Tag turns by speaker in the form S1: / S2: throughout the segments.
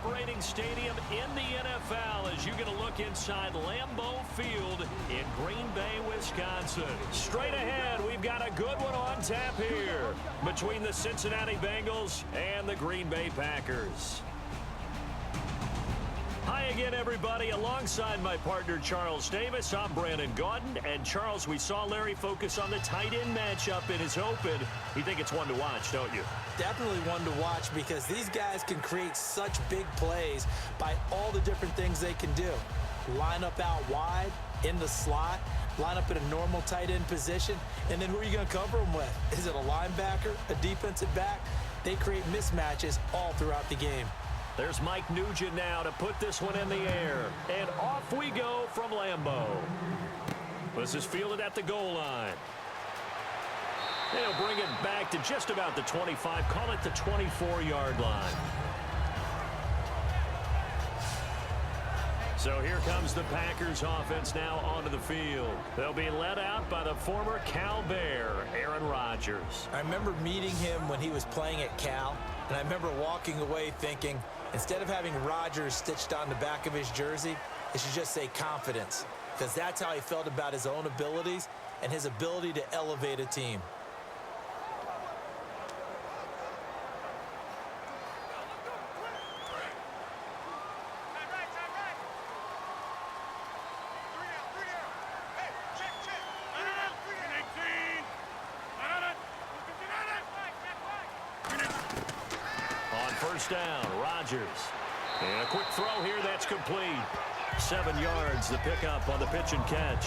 S1: operating stadium in the NFL as you get a look inside Lambeau Field in Green Bay, Wisconsin. Straight ahead, we've got a good one on tap here between the Cincinnati Bengals and the Green Bay Packers. Hi again, everybody. Alongside my partner, Charles Davis, I'm Brandon Gaudin. And, Charles, we saw Larry focus on the tight end matchup in his open. You think it's one to watch, don't you?
S2: Definitely one to watch because these guys can create such big plays by all the different things they can do. Line up out wide, in the slot, line up in a normal tight end position, and then who are you going to cover them with? Is it a linebacker, a defensive back? They create mismatches all throughout the game.
S1: There's Mike Nugent now to put this one in the air. And off we go from Lambeau. This is fielded at the goal line. They'll bring it back to just about the 25. Call it the 24-yard line. So here comes the Packers offense now onto the field. They'll be led out by the former Cal Bear, Aaron Rodgers.
S2: I remember meeting him when he was playing at Cal, and I remember walking away thinking, instead of having Rodgers stitched on the back of his jersey, it should just say confidence, because that's how he felt about his own abilities and his ability to elevate a team.
S1: First down, Rodgers. And a quick throw here that's complete. 7 yards, the pickup on the pitch and catch.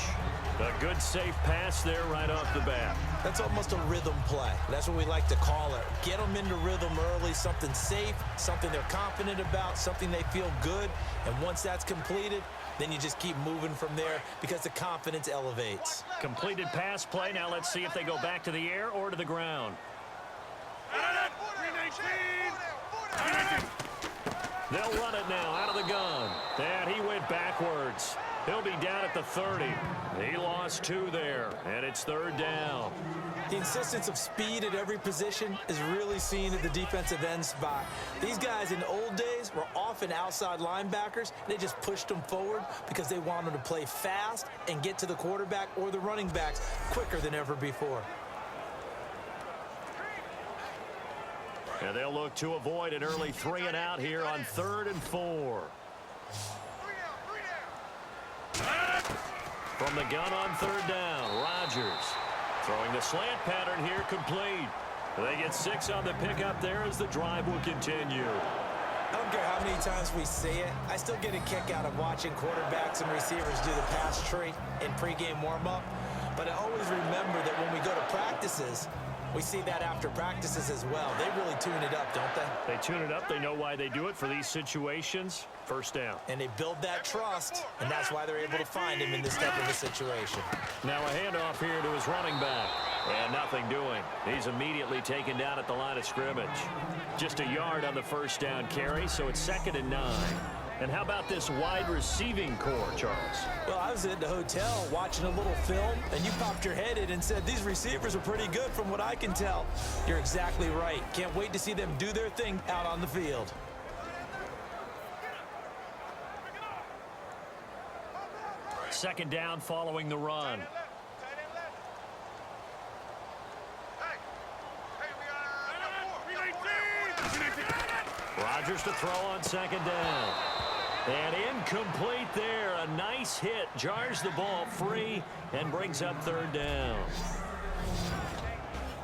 S1: A good, safe pass there right off the bat.
S2: That's almost a rhythm play. That's what we like to call it. Get them into rhythm early, something safe, something they're confident about, something they feel good. And once that's completed, then you just keep moving from there because the confidence elevates.
S1: Completed pass play. Now let's see if they go back to the air or to the ground. They'll run it now out of the gun. And he went backwards. He'll be down at the 30. He lost 2 there, and it's 3rd down.
S2: The insistence of speed at every position is really seen at the defensive end spot. These guys in the old days were often outside linebackers. They just pushed them forward because they wanted to play fast and get to the quarterback or the running backs quicker than ever before.
S1: And they'll look to avoid an early 3 and out here on 3rd and 4. From the gun on 3rd down, Rodgers throwing the slant pattern here complete. They get 6 on the pickup there as the drive will continue.
S2: I don't care how many times we see it. I still get a kick out of watching quarterbacks and receivers do the pass tree in pregame warm-up. But I always remember that when we go to practices, we see that after practices as well. They really tune it up, don't they?
S1: They tune it up. They know why they do it for these situations. First down.
S2: And they build that trust, and that's why they're able to find him in this type of a situation.
S1: Now a handoff here to his running back. And nothing doing. He's immediately taken down at the line of scrimmage. Just a yard on the first down carry, so it's 2nd and 9. And how about this wide receiving core, Charles?
S2: Well, I was at the hotel watching a little film, and you popped your head in and said, these receivers are pretty good from what I can tell. You're exactly right. Can't wait to see them do their thing out on the field.
S1: Second down following the run. Rodgers to throw on 2nd down. And incomplete there. A nice hit. Jars the ball free and brings up 3rd down.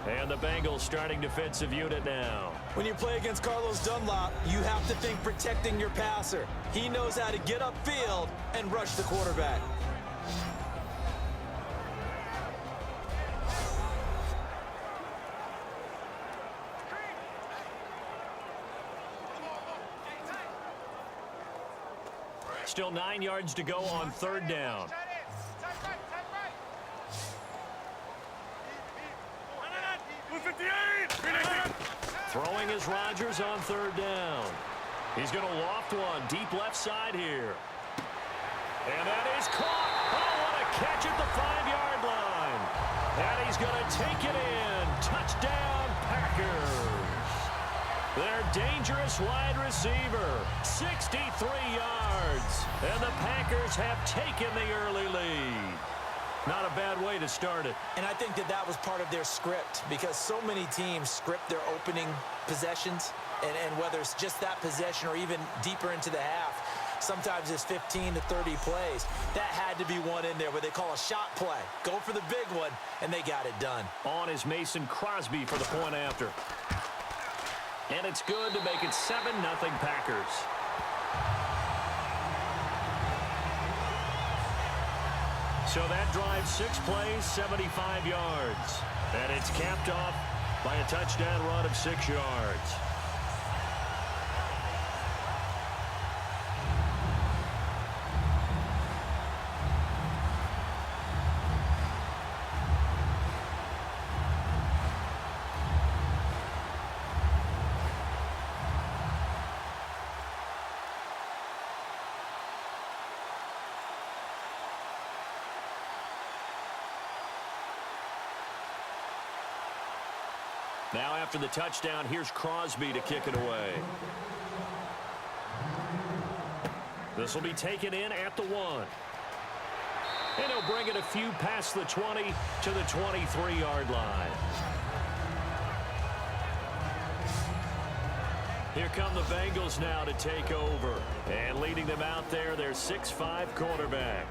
S1: And the Bengals starting defensive unit now.
S2: When you play against Carlos Dunlap, you have to think protecting your passer. He knows how to get upfield and rush the quarterback.
S1: Still 9 yards to go on 3rd down. Throwing is Rodgers on 3rd down. He's going to loft one deep left side here. And that is caught. Oh, what a catch at the 5-yard line. And he's going to take it in. Touchdown, Packers. Their dangerous wide receiver, 63 yards. And the Packers have taken the early lead. Not a bad way to start it.
S2: And I think that was part of their script because so many teams script their opening possessions. And whether it's just that possession or even deeper into the half, sometimes it's 15 to 30 plays. That had to be one in there where they call a shot play. Go for the big one, and they got it done.
S1: On is Mason Crosby for the point after. And it's good to make it 7-0 Packers. So that drive, 6 plays, 75 yards. And it's capped off by a touchdown run of 6 yards. Now after the touchdown, here's Crosby to kick it away. This will be taken in at the 1. And he'll bring it a few past the 20 to the 23-yard line. Here come the Bengals now to take over. And leading them out there, their 6'5" quarterback.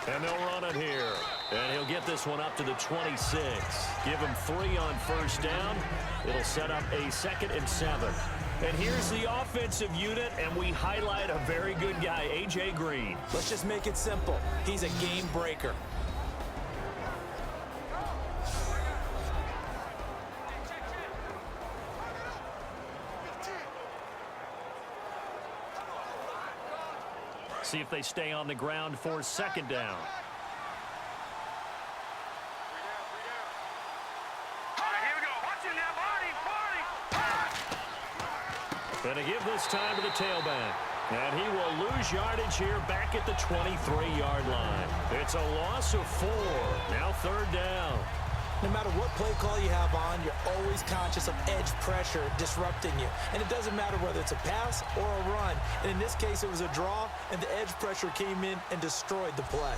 S1: And they'll run it here. And he'll get this one up to the 26. Give him 3 on first down. It'll set up a 2nd and 7. And here's the offensive unit, and we highlight a very good guy, A.J. Green.
S2: Let's just make it simple. He's a game breaker.
S1: See if they stay on the ground for 2nd down. And to give this time to the tailback. And he will lose yardage here back at the 23-yard line. It's a loss of 4. Now 3rd down.
S2: No matter what play call you have on, you're always conscious of edge pressure disrupting you. And it doesn't matter whether it's a pass or a run. And in this case, it was a draw, and the edge pressure came in and destroyed the play.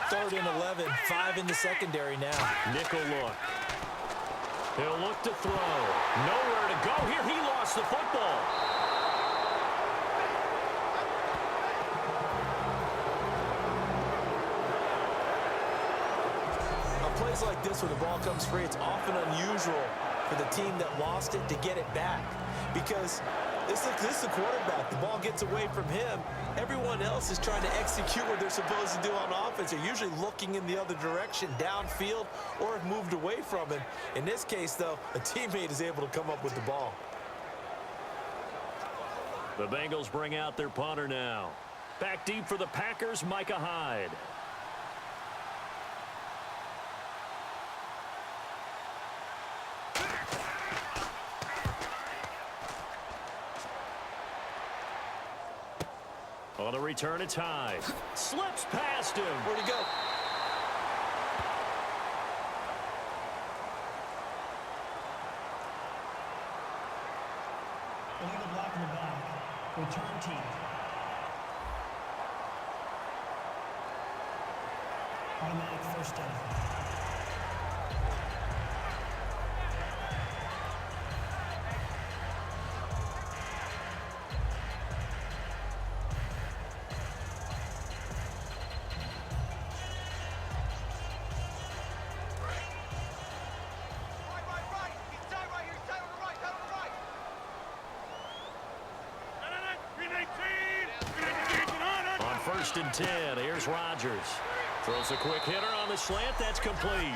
S2: Third and 11, 5 in the secondary now.
S1: Nickel look. He'll look to throw. Nowhere to go here. He lost the football.
S2: On plays like this where the ball comes free, it's often unusual for the team that lost it to get it back. Because this is the quarterback. The ball gets away from him. Everyone else is trying to execute what they're supposed to do on offense. They're usually looking in the other direction, downfield, or have moved away from him. In this case, though, a teammate is able to come up with the ball.
S1: The Bengals bring out their punter now. Back deep for the Packers, Micah Hyde. On the return, it's Hyde. Slips past him.
S2: Where'd he go?
S3: Illegal block in the back. Return team. Automatic first down.
S1: first and 10. Here's Rodgers. Throws a quick hitter on the slant. That's complete.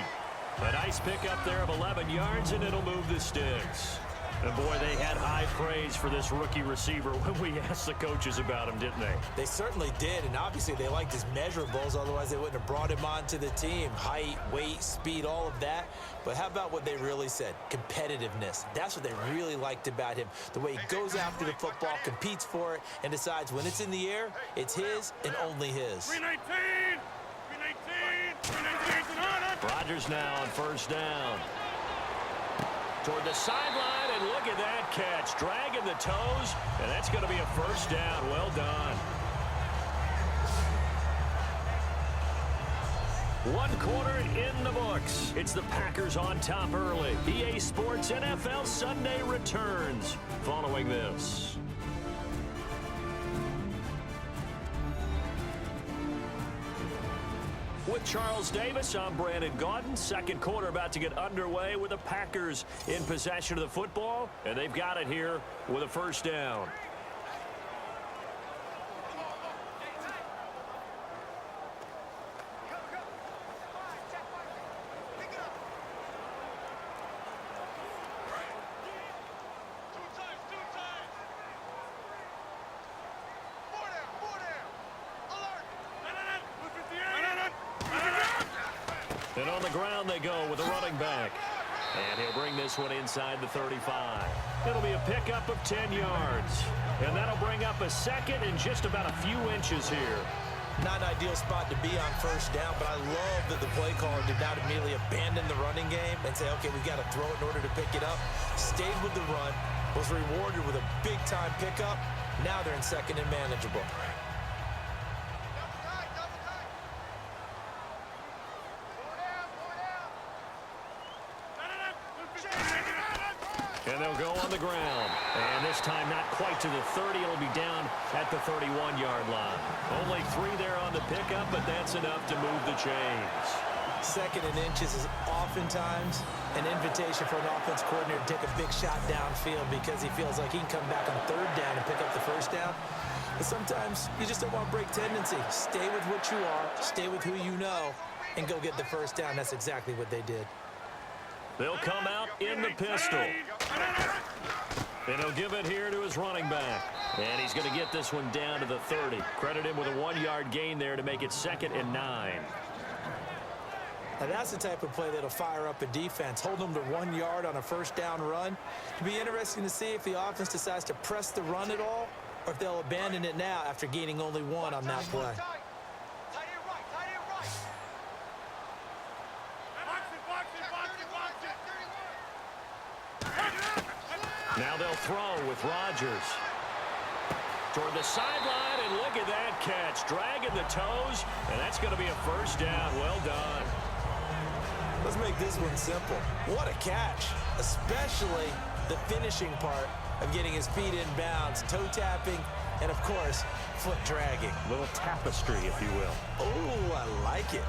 S1: A nice pickup there of 11 yards, and it'll move the sticks. And, boy, they had high praise for this rookie receiver when we asked the coaches about him, didn't they?
S2: They certainly did, and obviously they liked his measurables. Otherwise, they wouldn't have brought him onto the team. Height, weight, speed, all of that. But how about what they really said? Competitiveness. That's what they really liked about him. The way he goes after the football, competes for it, and decides when it's in the air, it's his and only his.
S4: 319! 319!
S1: Rodgers now on first down. Toward the sideline, and look at that catch. Dragging the toes, and that's going to be a first down. Well done. One quarter in the books. It's the Packers on top early. EA Sports NFL Sunday returns following this. With Charles Davis, I'm Brandon Gaudin. Second quarter about to get underway with the Packers in possession of the football, and they've got it here with a first down. And on the ground they go with a running back. And he'll bring this one inside the 35. It'll be a pickup of 10 yards. And that'll bring up a second in just about a few inches here.
S2: Not an ideal spot to be on first down, but I love that the play caller did not immediately abandon the running game and say, okay, we've got to throw it in order to pick it up. Stayed with the run, was rewarded with a big-time pickup. Now they're in second and manageable.
S1: And they'll go on the ground. And this time not quite to the 30. It'll be down at the 31-yard line. Only 3 there on the pickup, but that's enough to move the chains.
S2: Second and inches is oftentimes an invitation for an offense coordinator to take a big shot downfield because he feels like he can come back on third down and pick up the first down. But sometimes you just don't want to break tendency. Stay with what you are, stay with who you know, and go get the first down. That's exactly what they did.
S1: They'll come out in the pistol. And he'll give it here to his running back. And he's going to get this one down to the 30. Credit him with a 1-yard gain there to make it 2nd and 9.
S2: Now that's the type of play that'll fire up a defense. Hold them to 1 yard on a first down run. It'll be interesting to see if the offense decides to press the run at all or if they'll abandon it now after gaining only 1 on that play.
S1: Now they'll throw with Rodgers. Toward the sideline, and look at that catch. Dragging the toes, and that's going to be a first down. Well done.
S2: Let's make this one simple. What a catch, especially the finishing part of getting his feet in bounds, toe tapping, and, of course, foot dragging.
S1: A little tapestry, if you will.
S2: Oh, I like it.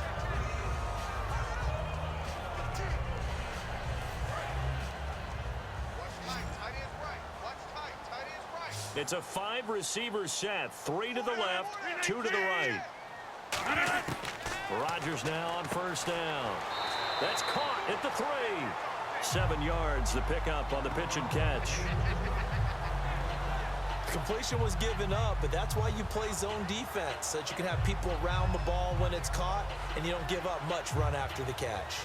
S1: It's a 5-receiver set. 3 to the left, 2 to the right. Rodgers now on first down. That's caught at the 3. 7 yards, the pickup on the pitch and catch.
S2: Completion was given up, but that's why you play zone defense, so that you can have people around the ball when it's caught, and you don't give up much run after the catch.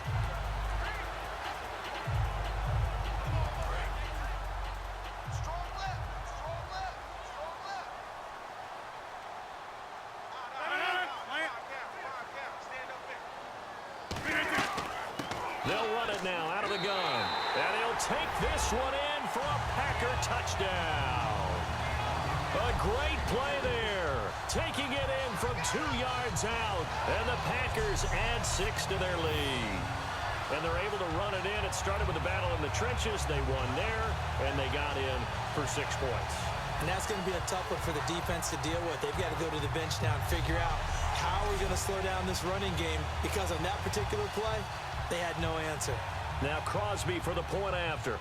S1: They'll run it now out of the gun. And he'll take this one in for a Packer touchdown. A great play there. Taking it in from 2 yards out. And the Packers add 6 to their lead. And they're able to run it in. It started with a battle in the trenches. They won there, and they got in for 6 points.
S2: And that's going to be a tough one for the defense to deal with. They've got to go to the bench now and figure out how we're going to slow down this running game, because on that particular play, they had no answer.
S1: Now Crosby for the point after.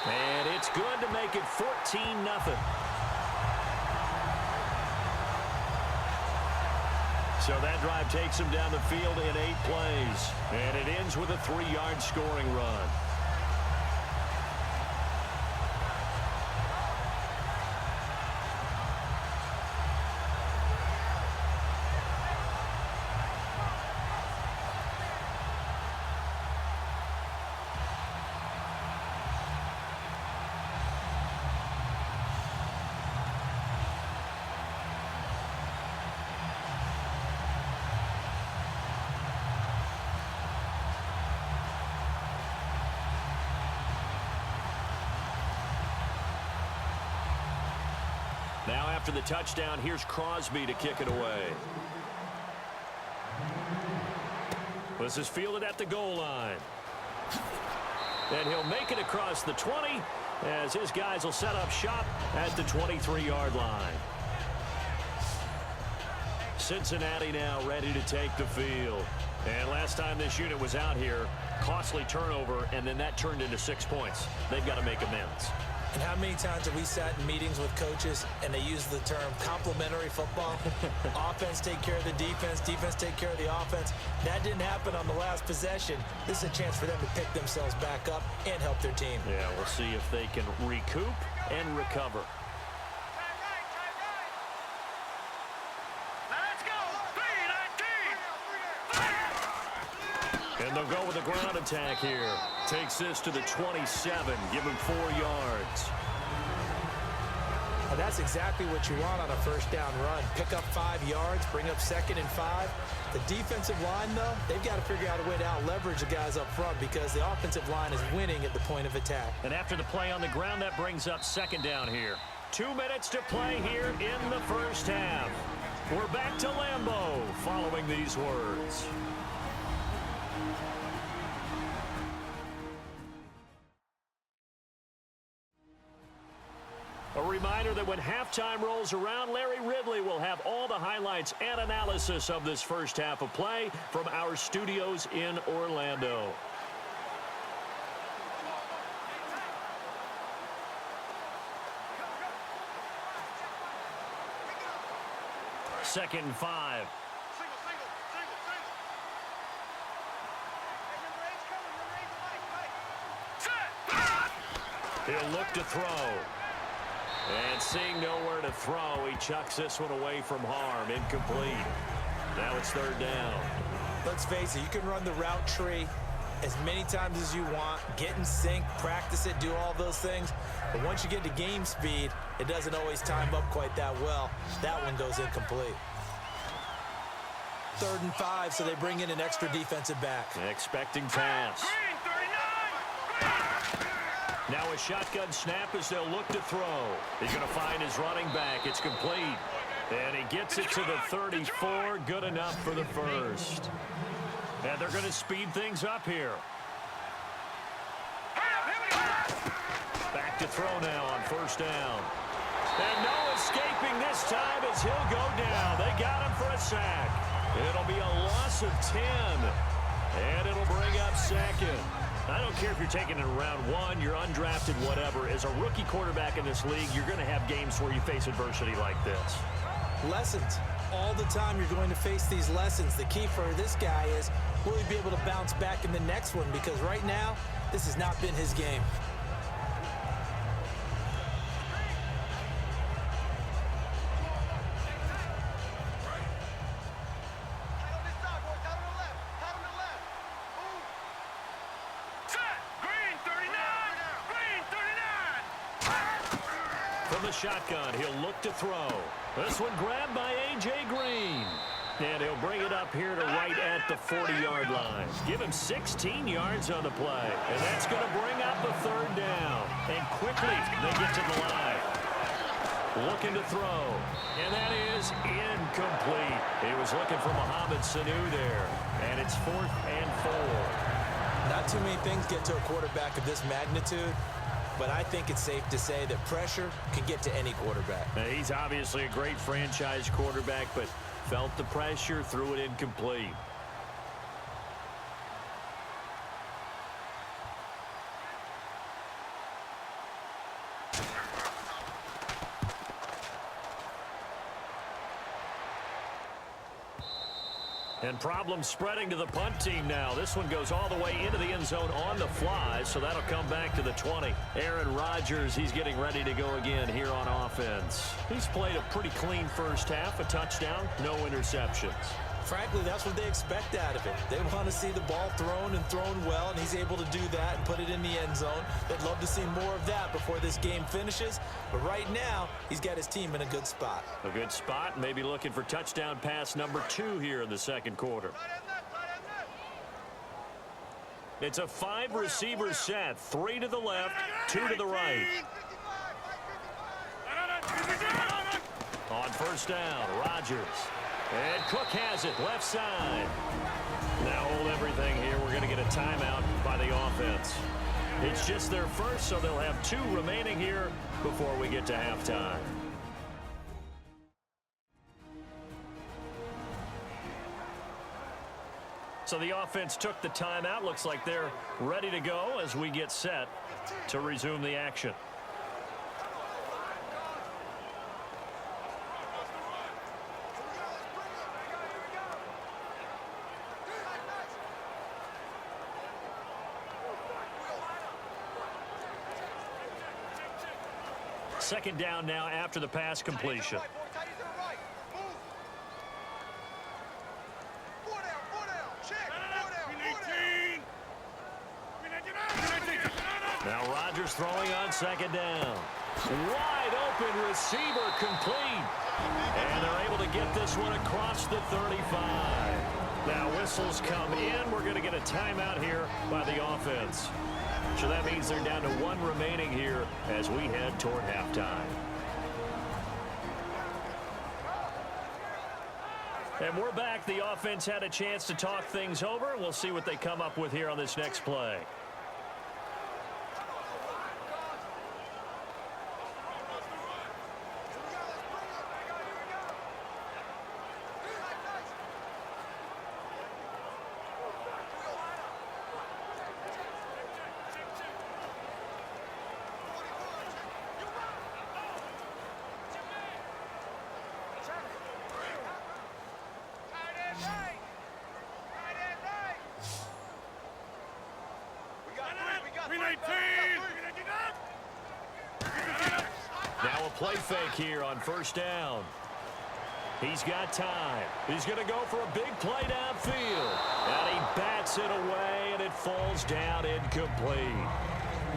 S1: And it's it's good to make it 14-0. So that drive takes him down the field in 8 plays. And it ends with a 3-yard scoring run. Now after the touchdown, here's Crosby to kick it away. This is fielded at the goal line. And he'll make it across the 20 as his guys will set up shop at the 23-yard line. Cincinnati now ready to take the field. And last time this unit was out here, costly turnover, and then that turned into 6 points. They've got to make amends.
S2: And how many times have we sat in meetings with coaches and they use the term complementary football? Offense take care of the defense, defense take care of the offense. That didn't happen on the last possession. This is a chance for them to pick themselves back up and help their team.
S1: Yeah, we'll see if they can recoup and recover. And they'll go with a ground attack here. Takes this to the 27. Give him 4 yards.
S2: Well, that's exactly what you want on a first down run. Pick up 5 yards, bring up 2nd and 5. The defensive line, though, they've got to figure out a way to out-leverage the guys up front because the offensive line is winning at the point of attack.
S1: And after the play on the ground, that brings up 2nd down here. 2 minutes to play here in the first half. We're back to Lambeau following these words. A reminder that when halftime rolls around, Larry Ridley will have all the highlights and analysis of this first half of play from our studios in Orlando. Second and 5. He'll look to throw. And seeing nowhere to throw, he chucks this one away from harm. Incomplete. Now it's 3rd down.
S2: Let's face it, you can run the route tree as many times as you want, get in sync, practice it, do all those things. But once you get to game speed, it doesn't always time up quite that well. That one goes incomplete. 3rd and 5, so they bring in an extra defensive back.
S1: Expecting pass. Now a shotgun snap as they'll look to throw. He's going to find his running back. It's complete. And he gets it to the 34. Good enough for the first. And they're going to speed things up here. Back to throw now on 1st down. And no escaping this time as he'll go down. They got him for a sack. It'll be a loss of 10. And it'll bring up 2nd. I don't care if you're taking it in round 1, you're undrafted, whatever. As a rookie quarterback in this league, you're going to have games where you face adversity like this.
S2: Lessons. All the time you're going to face these lessons. The key for this guy is, will he be able to bounce back in the next one? Because right now, this has not been his game.
S1: Shotgun, he'll look to throw. This one grabbed by A.J. Green. And he'll bring it up here to right at the 40-yard line. Give him 16 yards on the play. And that's going to bring up a 3rd down. And quickly, they get to the line. Looking to throw. And that is incomplete. He was looking for Mohamed Sanu there. And it's 4th and 4.
S2: Not too many things get to a quarterback of this magnitude. But I think it's safe to say that pressure can get to any quarterback.
S1: Now, he's obviously a great franchise quarterback, but felt the pressure, threw it incomplete. And problems spreading to the punt team now. This one goes all the way into the end zone on the fly, so that'll come back to the 20. Aaron Rodgers, he's getting ready to go again here on offense. He's played a pretty clean first half, a touchdown, no interceptions.
S2: Frankly, that's what they expect out of him. They want to see the ball thrown and thrown well, and he's able to do that and put it in the end zone. They'd love to see more of that before this game finishes. But right now, he's got his team in a good spot.
S1: A good spot, maybe looking for touchdown pass number 2 here in the second quarter. It's a 5-receiver set, 3 to the left, 2 to the right. On first down, Rodgers. And Cook has it, left side. Now hold everything here. We're going to get a timeout by the offense. It's just their first, so they'll have 2 remaining here before we get to halftime. So the offense took the timeout. Looks like they're ready to go as we get set to resume the action. Second down now after the pass completion. Now Rodgers throwing on second down. Wide open receiver complete. And they're able to get this one across the 35. Now whistles come in. We're going to get a timeout here by the offense. So that means they're down to 1 remaining here as we head toward halftime. And we're back. The offense had a chance to talk things over. We'll see what they come up with here on this next play. Now a play fake here on first down. He's got time. He's going to go for a big play downfield. And he bats it away, and it falls down incomplete.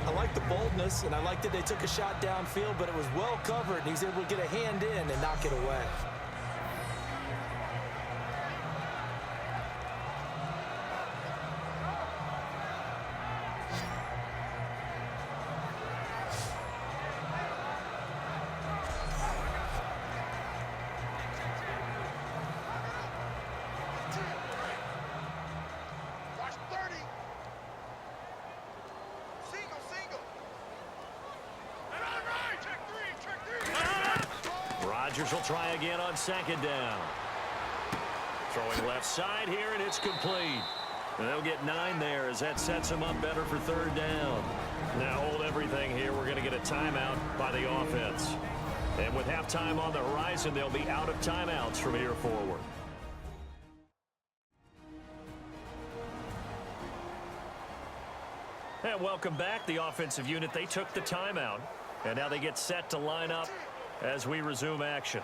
S2: I like the boldness, and I like that they took a shot downfield, but it was well covered, and he's able to get a hand in and knock it away.
S1: Rodgers will try again on second down. Throwing left side here, and it's complete. And they'll get 9 there as that sets them up better for third down. Now hold everything here. We're going to get a timeout by the offense. And with halftime on the horizon, they'll be out of timeouts from here forward. And welcome back. The offensive unit, they took the timeout. And now they get set to line up as we resume action.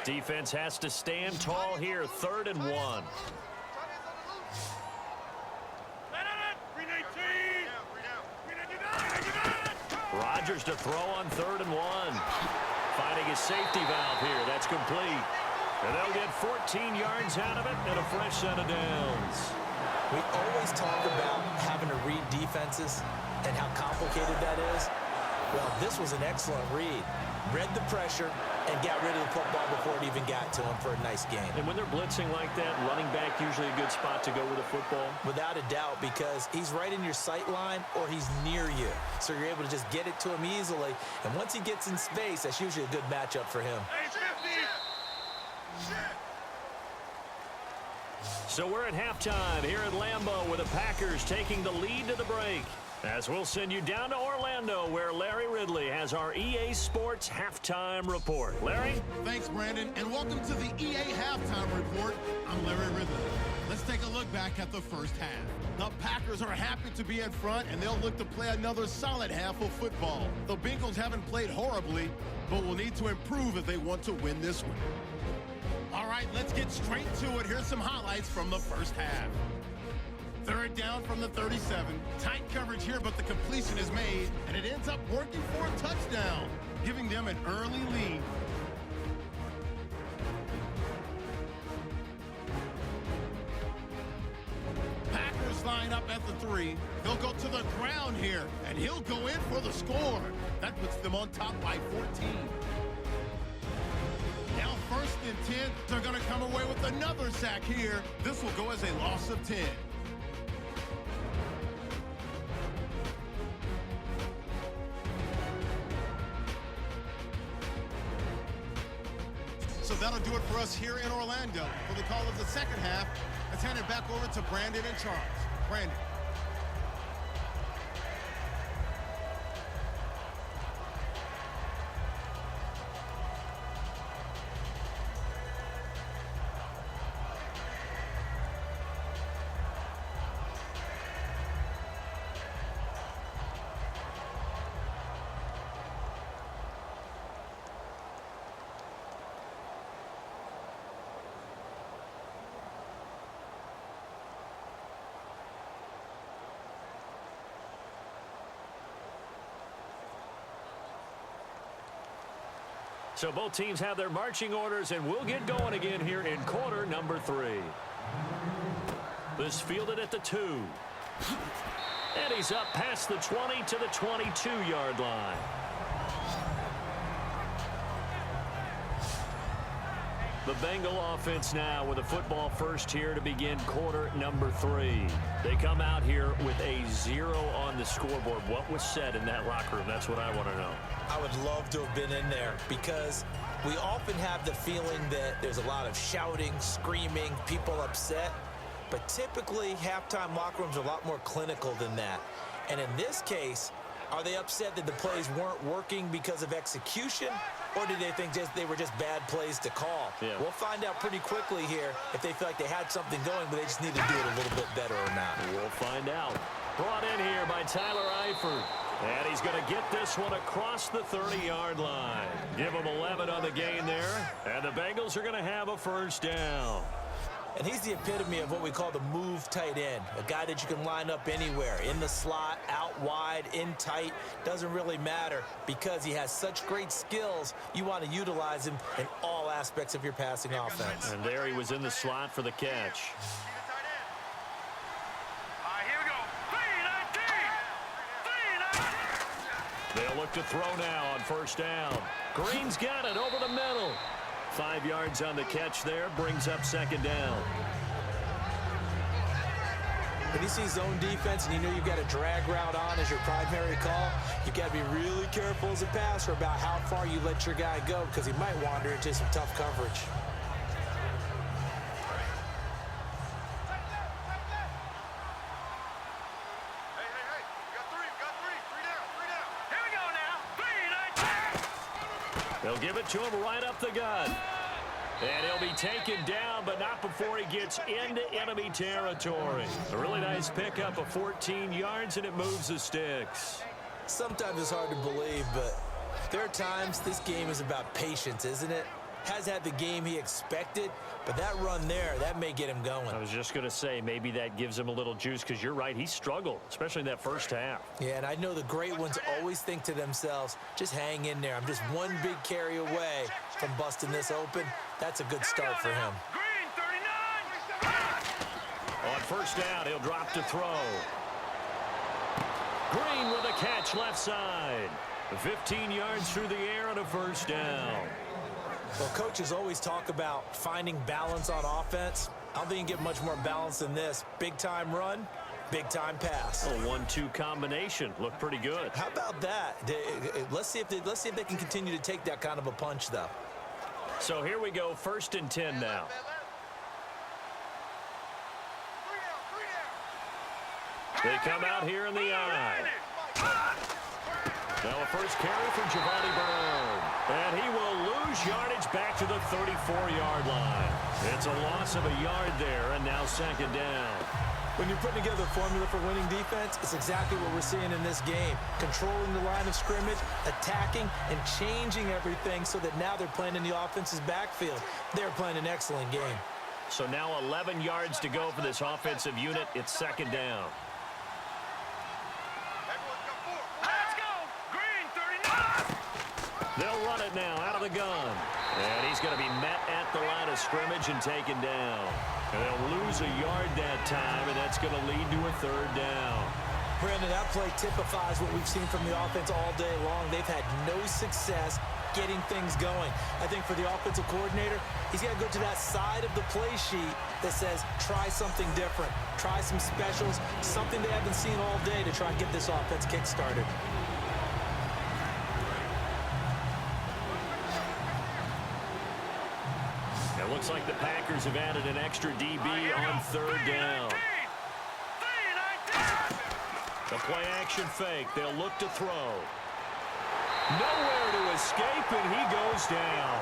S1: Defense has to stand tall here, 3rd and 1. Rodgers to throw on 3rd and 1. Finding his safety valve here. That's complete. And they'll get 14 yards out of it and a fresh set of downs.
S2: We always talk about having to read defenses and how complicated that is. Well, this was an excellent read. Read the pressure and got rid of the football before it even got to him for a nice game.
S1: And when they're blitzing like that, running back usually a good spot to go with a football?
S2: Without a doubt, because he's right in your sight line or he's near you. So you're able to just get it to him easily. And once he gets in space, that's usually a good matchup for him.
S1: So we're at halftime here at Lambeau with the Packers taking the lead to the break. As we'll send you down to Orlando where Larry Ridley has our EA Sports Halftime Report. Larry?
S4: Thanks, Brandon, and welcome to the EA Halftime Report. I'm Larry Ridley. Let's take a look back at the first half. The Packers are happy to be in front, and they'll look to play another solid half of football. The Bengals haven't played horribly, but will need to improve if they want to win this one. All right, let's get straight to it. Here's some highlights from the first half. Third down from the 37. Tight coverage here, but the completion is made, and it ends up working for a touchdown, giving them an early lead. Packers line up at the 3. They'll go to the ground here, and he'll go in for the score. That puts them on top by 14. Now 1st and 10, they're going to come away with another sack here. This will go as a loss of 10. So that'll do it for us here in Orlando. For the call of the second half, let's hand it back over to Brandon and Charles. Brandon.
S1: So both teams have their marching orders, and we'll get going again here in quarter number 3. This fielded at the 2. And he's up past the 20 to the 22-yard line. The Bengal offense now with a football first here to begin quarter number 3. They come out here with a 0 on the scoreboard. What was said in that locker room? That's what I want to know.
S2: I would love to have been in there because we often have the feeling that there's a lot of shouting, screaming, people upset. But typically, halftime locker rooms are a lot more clinical than that. And in this case, are they upset that the plays weren't working because of execution? Or did they think they were just bad plays to call?
S1: Yeah.
S2: We'll find out pretty quickly here if they feel like they had something going, but they just need to do it a little bit better or not.
S1: We'll find out. Brought in here by Tyler Eifert. And he's going to get this one across the 30-yard line. Give him 11 on the gain there. And the Bengals are going to have a first down.
S2: And he's the epitome of what we call the move tight end, a guy that you can line up anywhere, in the slot, out wide, in tight, doesn't really matter because he has such great skills. You want to utilize him in all aspects of your passing offense.
S1: And there he was in the slot for the catch. They'll look to throw now on first down. Green's got it over the middle. 5 yards on the catch there, brings up second down.
S2: When you see zone defense and you know you've got a drag route on as your primary call, you've got to be really careful as a passer about how far you let your guy go because he might wander into some tough coverage.
S1: They'll give it to him right up the gut. And he'll be taken down, but not before he gets into enemy territory. A really nice pickup of 14 yards, and it moves the sticks.
S2: Sometimes it's hard to believe, but there are times this game is about patience, isn't it? Has had the game he expected, but that run there, that may get him going.
S1: I was just going to say, maybe that gives him a little juice, because you're right, he struggled, especially in that first half.
S2: Yeah, and I know the great ones always think to themselves, just hang in there. I'm just one big carry away from busting this open. That's a good start for him.
S1: On first down, he'll drop to throw. Green with a catch left side. 15 yards through the air on a first down.
S2: Well, coaches always talk about finding balance on offense. I don't think you can get much more balance than this. Big-time run, big-time pass.
S1: A 1-2 combination. Looked pretty good.
S2: How about that? Let's see if they can continue to take that kind of a punch, though.
S1: So here we go, 1st and 10 now. They come out here in the eye. Now a first carry for Giovanni Bernard. And he will lose yardage back to the 34-yard line. It's a loss of a yard there, and now second down.
S2: When you're putting together a formula for winning defense, it's exactly what we're seeing in this game. Controlling the line of scrimmage, attacking, and changing everything so that now they're playing in the offense's backfield. They're playing an excellent game.
S1: So now 11 yards to go for this offensive unit. It's second down. They'll run it now out of the gun. And he's going to be met at the line of scrimmage and taken down. And they'll lose a yard that time, and that's going to lead to a third down.
S2: Brandon, that play typifies what we've seen from the offense all day long. They've had no success getting things going. I think for the offensive coordinator, he's got to go to that side of the play sheet that says, try something different. Try some specials, something they haven't seen all day to try and get this offense kick-started.
S1: It looks like the Packers have added an extra DB on third down. The play-action fake. They'll look to throw. Nowhere to escape, and he goes down.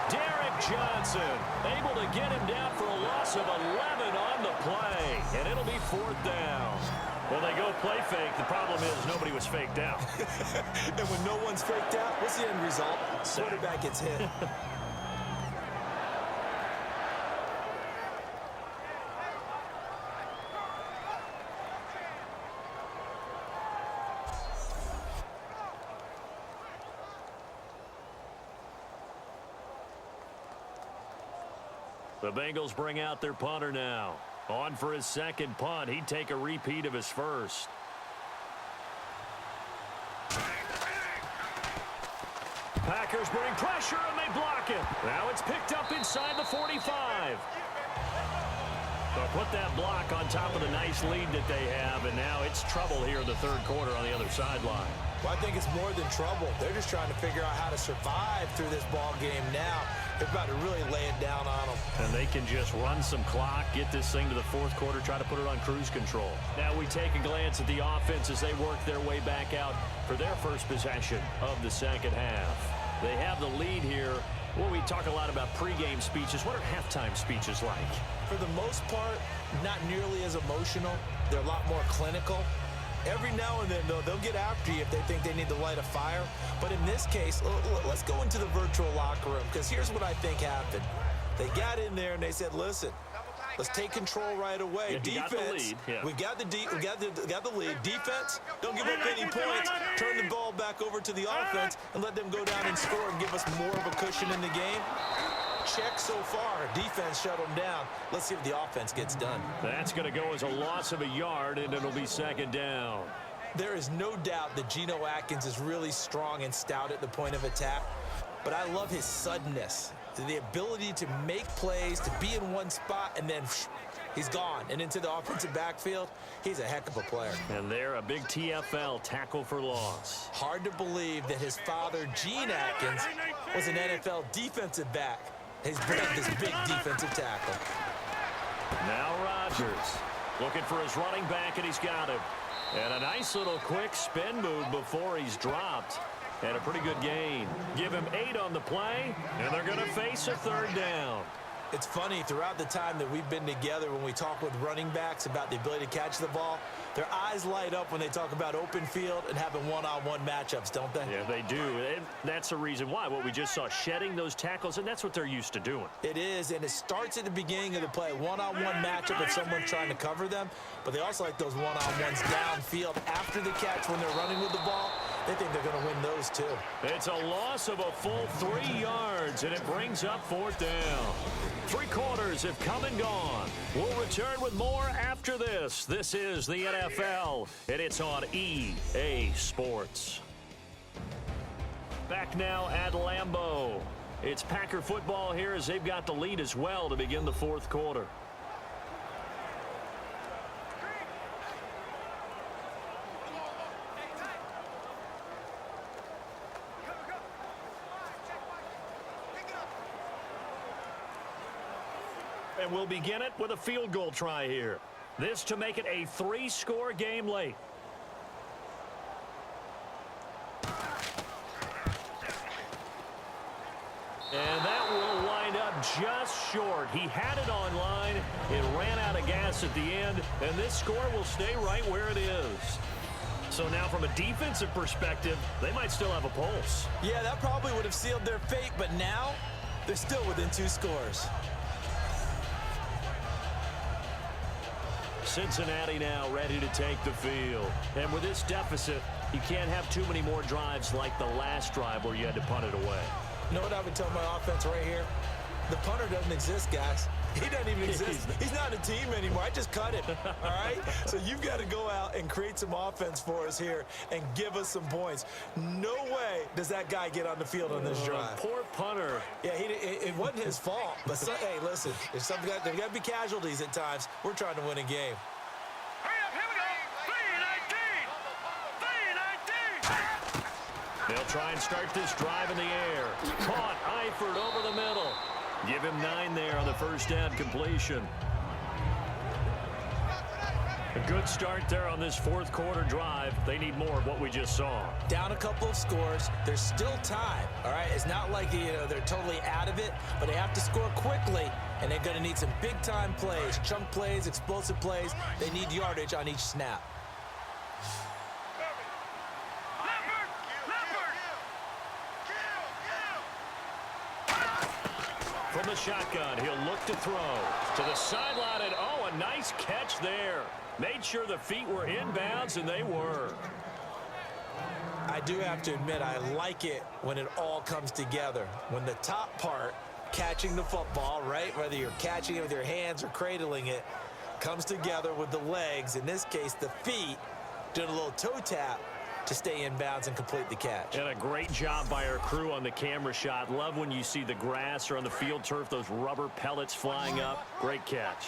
S1: Derek Johnson able to get him down for a loss of 11 on the play, and it'll be fourth down. Well, they go play fake. The problem is nobody was faked out.
S2: And when no one's faked out, what's the end result? Quarterback gets hit.
S1: The Bengals bring out their punter now. On for his second punt. He'd take a repeat of his first. Packers bring pressure, and they block it. Now it's picked up inside the 45. They'll put that block on top of the nice lead that they have, and now it's trouble here in the third quarter on the other sideline.
S2: Well, I think it's more than trouble. They're just trying to figure out how to survive through this ball game now. They're about to really lay it down on them.
S1: And they can just run some clock, get this thing to the fourth quarter, try to put it on cruise control. Now we take a glance at the offense as they work their way back out for their first possession of the second half. They have the lead here. Well, we talk a lot about pregame speeches. What are halftime speeches like?
S2: For the most part, not nearly as emotional. They're a lot more clinical. Every now and then, though, they'll get after you if they think they need to light a fire. But in this case, let's go into the virtual locker room, because here's what I think happened. They got in there and they said, listen, let's take control right away.
S1: Yeah,
S2: Defense, we got the lead. Defense, don't give up any points. Turn the ball back over to the offense and let them go down and score and give us more of a cushion in the game. Check so far. Defense shut them down. Let's see if the offense gets done.
S1: That's going to go as a loss of a yard, and it'll be second down.
S2: There is no doubt that Geno Atkins is really strong and stout at the point of attack, but I love his suddenness, the ability to make plays, to be in one spot, and then he's gone and into the offensive backfield. He's a heck of a player.
S1: And they're a big TFL, tackle for loss.
S2: Hard to believe that his father, Gene Atkins, was an NFL defensive back. He's bred this big defensive tackle.
S1: Now Rodgers looking for his running back, and he's got him. And a nice little quick spin move before he's dropped. And a pretty good gain. Give him 8 on the play, and they're going to face a third down.
S2: It's funny, throughout the time that we've been together, when we talk with running backs about the ability to catch the ball, their eyes light up when they talk about open field and having one-on-one matchups, don't they?
S1: Yeah, they do. And that's the reason why. What we just saw, shedding those tackles, and that's what they're used to doing.
S2: It is, and it starts at the beginning of the play. One-on-one matchup if someone's trying to cover them, but they also like those one-on-ones downfield after the catch when they're running with the ball. They think they're going to win those, too.
S1: It's a loss of a full 3 yards, and it brings up fourth down. 3 quarters have come and gone. We'll return with more after this. This is the NFL, and it's on EA Sports. Back now at Lambeau. It's Packer football here as they've got the lead as well to begin the fourth quarter. And we'll begin it with a field goal try here. This to make it a 3-score game late. And that will wind up just short. He had it on line. It ran out of gas at the end, and this score will stay right where it is. So now from a defensive perspective, they might still have a pulse.
S2: Yeah, that probably would have sealed their fate, but now they're still within 2 scores.
S1: Cincinnati now ready to take the field. And with this deficit, you can't have too many more drives like the last drive where you had to punt it away.
S2: You know what I would tell my offense right here? The punter doesn't exist, guys. He doesn't even exist. He's not a team anymore. I just cut him, all right? So you've got to go out and create some offense for us here and give us some points. No way does that guy get on the field on this drive.
S1: Poor punter.
S2: Yeah, it wasn't his fault. But, hey, listen, there's got to be casualties at times. We're trying to win a game.
S1: They'll try and start this drive in the air. Caught Eifert over the middle. Give him 9 there on the first down completion. A good start there on this fourth quarter drive. They need more of what we just saw.
S2: Down a couple of scores. There's still time, all right? It's not like they're totally out of it, but they have to score quickly, and they're going to need some big-time plays, chunk plays, explosive plays. They need yardage on each snap.
S1: From the shotgun, he'll look to throw. To the sideline, and oh, a nice catch there. Made sure the feet were inbounds, and they were.
S2: I do have to admit, I like it when it all comes together. When the top part, catching the football, right, whether you're catching it with your hands or cradling it, comes together with the legs, in this case, the feet, doing a little toe tap to stay in bounds and complete the catch.
S1: And a great job by our crew on the camera shot. Love when you see the grass or on the field turf, those rubber pellets flying up. Great catch.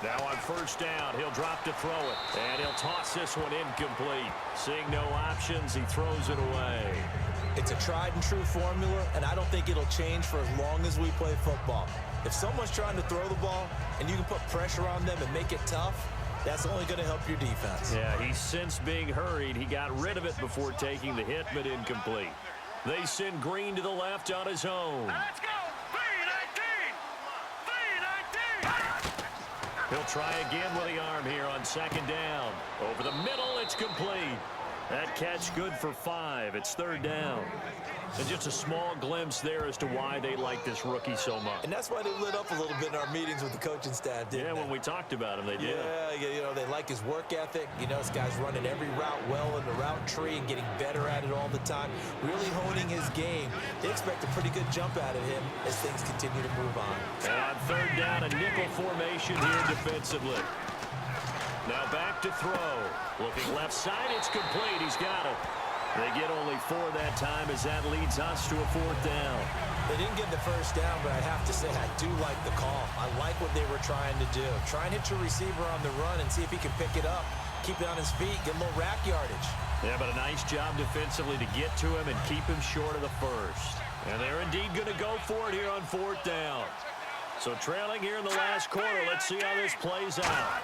S1: Now on first down, he'll drop to throw it. And he'll toss this one incomplete. Seeing no options, he throws it away.
S2: It's a tried and true formula, and I don't think it'll change for as long as we play football. If someone's trying to throw the ball and you can put pressure on them and make it tough, that's only going to help your defense.
S1: Yeah, he's since being hurried. He got rid of it before taking the hit, but incomplete. They send Green to the left on his own.
S5: Let's go! 3-19! 3-19!
S1: He'll try again with the arm here on second down. Over the middle, it's complete. That catch good for 5. It's third down. And just a small glimpse there as to why they like this rookie so much.
S2: And that's why they lit up a little bit in our meetings with the coaching staff, didn't they?
S1: When we talked about him, they did.
S2: Yeah, they like his work ethic. This guy's running every route well in the route tree and getting better at it all the time, really honing his game. They expect a pretty good jump out of him as things continue to move on.
S1: And on third down, a nickel formation here defensively. Now back to throw. Looking left side, it's complete. He's got it. They get only 4 that time as that leads us to a fourth down.
S2: They didn't get the first down, but I have to say I do like the call. I like what they were trying to do. Try and hit your receiver on the run and see if he can pick it up, keep it on his feet, get a little rack yardage.
S1: Yeah, but a nice job defensively to get to him and keep him short of the first. And they're indeed going to go for it here on fourth down. So trailing here in the last quarter, let's see how this plays out.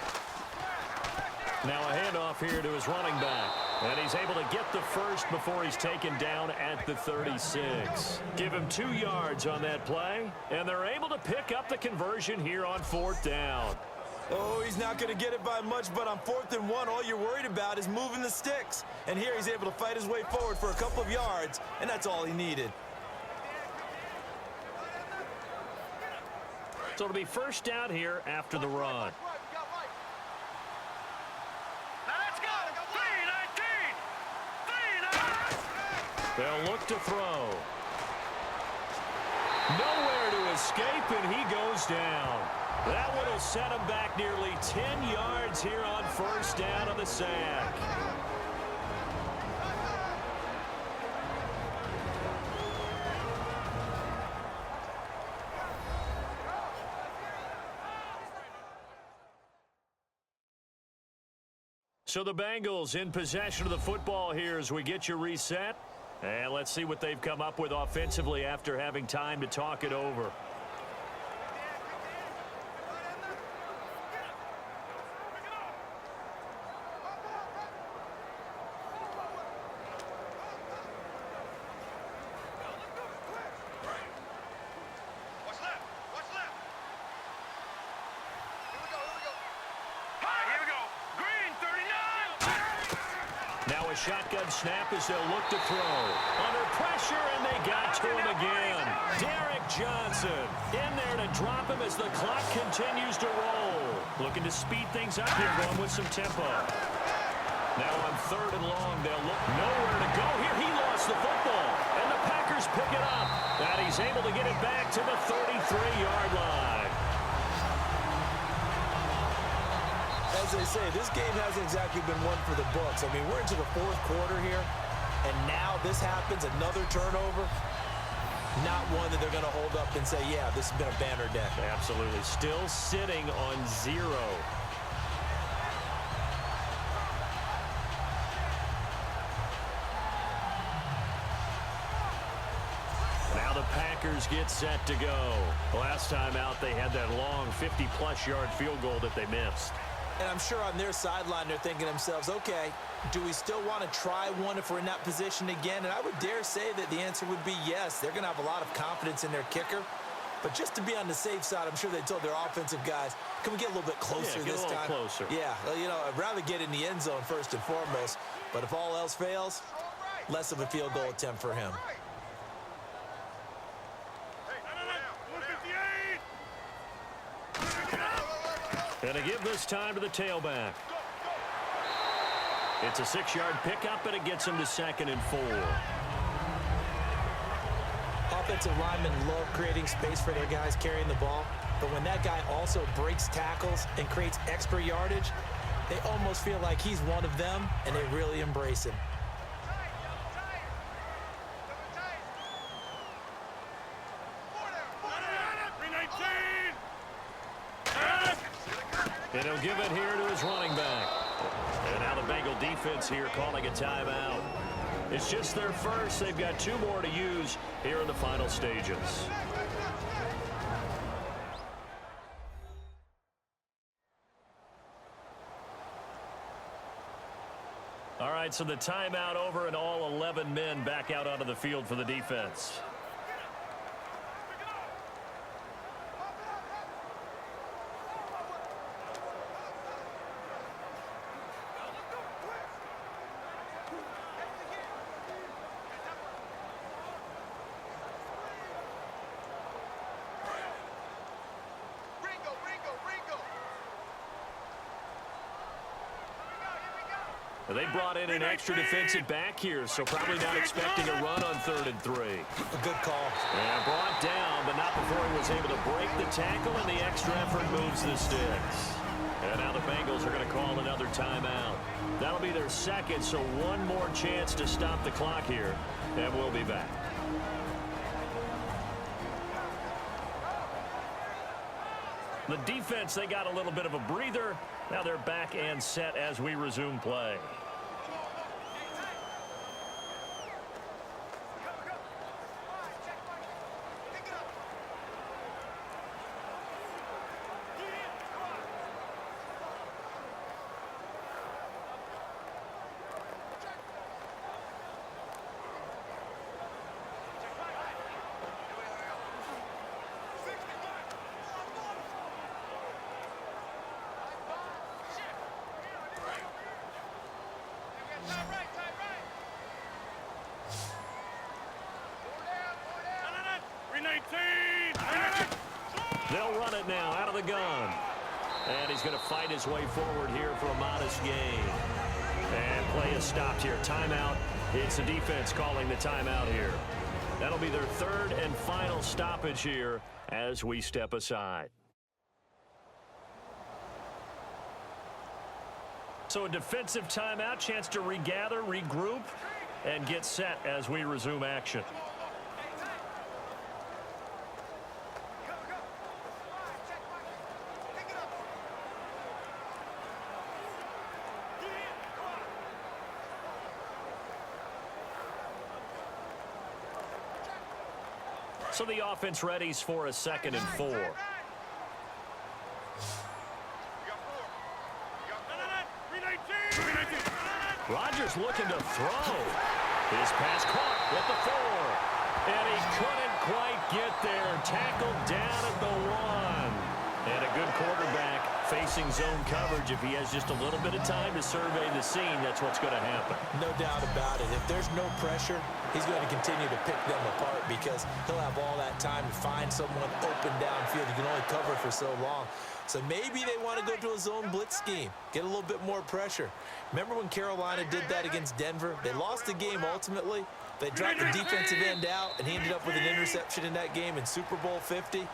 S1: Now a handoff here to his running back. And he's able to get the first before he's taken down at the 36. Give him 2 yards on that play. And they're able to pick up the conversion here on fourth down.
S2: Oh, he's not going to get it by much, but on 4th and 1, all you're worried about is moving the sticks. And here he's able to fight his way forward for a couple of yards, and that's all he needed.
S1: So it'll be first down here after the run. They'll look to throw. Nowhere to escape, and he goes down. That one will set him back nearly 10 yards here on first down on the sack. So the Bengals in possession of the football here as we get you reset. And let's see what they've come up with offensively after having time to talk it over. Now a shotgun snap as they'll look to throw. Under pressure, and they got to him again. Derek Johnson in there to drop him as the clock continues to roll. Looking to speed things up here, going with some tempo. Now on 3rd and long, they'll look nowhere to go here. He lost the football, and the Packers pick it up. And he's able to get it back to the 33-yard line.
S2: As they say, this game hasn't exactly been one for the books. I mean, we're into the 4th quarter here, and now this happens, another turnover. Not one that they're going to hold up and say, yeah, this has been a banner day.
S1: Absolutely. Still sitting on 0. Now the Packers get set to go. Last time out, they had that long 50-plus yard field goal that they missed.
S2: And I'm sure on their sideline they're thinking to themselves, okay, do we still want to try one if we're in that position again? And I would dare say that the answer would be yes. They're going to have a lot of confidence in their kicker. But just to be on the safe side, I'm sure they told their offensive guys, can we get a little bit closer this time?
S1: Yeah, get a little closer.
S2: Yeah, well, you know, I'd rather get in the end zone first and foremost. But if all else fails, less of a field goal attempt for him.
S1: And to give this time to the tailback. It's a 6-yard pickup, and it gets him to 2nd and 4.
S2: Offensive linemen love creating space for their guys carrying the ball. But when that guy also breaks tackles and creates extra yardage, they almost feel like he's one of them, and they really embrace him.
S1: And he'll give it here to his running back. And now the Bengal defense here calling a timeout. It's just their first. They've got 2 more to use here in the final stages. All right, so the timeout over and all 11 men back out onto the field for the defense. They brought in an extra defensive back here, so probably not expecting a run on 3rd and 3.
S2: A good call.
S1: And brought down, but not before he was able to break the tackle, and the extra effort moves the sticks. And now the Bengals are going to call another timeout. That'll be their 2nd, so one more chance to stop the clock here, and we'll be back. The defense, they got a little bit of a breather. Now they're back and set as we resume play. They'll run it now out of the gun. And he's going to fight his way forward here for a modest gain. And play is stopped here. Timeout. It's the defense calling the timeout here. That'll be their 3rd and final stoppage here as we step aside. So a defensive timeout, chance to regather, regroup, and get set as we resume action. So the offense readies for a 2nd and 4. Rodgers looking to throw. His pass caught at the 4. And he couldn't quite get there. Tackled down at the 1. And a good quarterback facing zone coverage. If he has just a little bit of time to survey the scene, that's what's going to happen.
S2: No doubt about it. If there's no pressure, he's going to continue to pick them apart because he'll have all that time to find someone open downfield. You can only cover for so long. So maybe they want to go to a zone blitz scheme, get a little bit more pressure. Remember when Carolina did that against Denver? They lost the game ultimately. They dropped the defensive end out, and he ended up with an interception in that game in Super Bowl 50.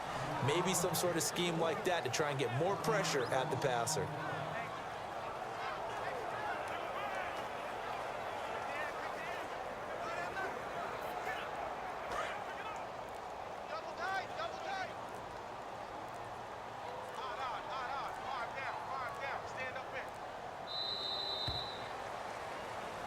S2: Maybe some sort of scheme like that to try and get more pressure at the passer.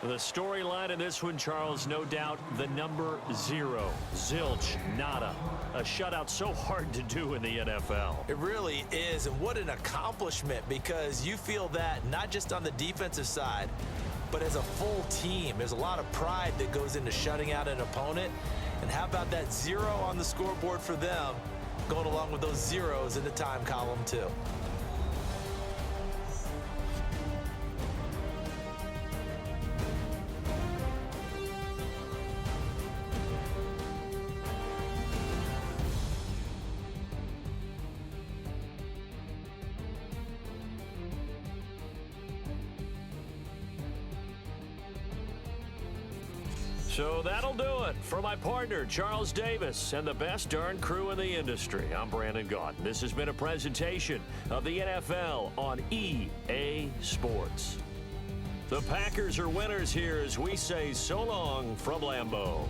S1: The storyline in this one, Charles, no doubt the number 0. Zilch, nada. A shutout so hard to do in the NFL.
S2: It really is, and what an accomplishment, because you feel that not just on the defensive side, but as a full team. There's a lot of pride that goes into shutting out an opponent. And how about that 0 on the scoreboard for them, going along with those zeros in the time column too.
S1: So that'll do it for my partner, Charles Davis, and the best darn crew in the industry. I'm Brandon Gaudin. This has been a presentation of the NFL on EA Sports. The Packers are winners here as we say so long from Lambeau.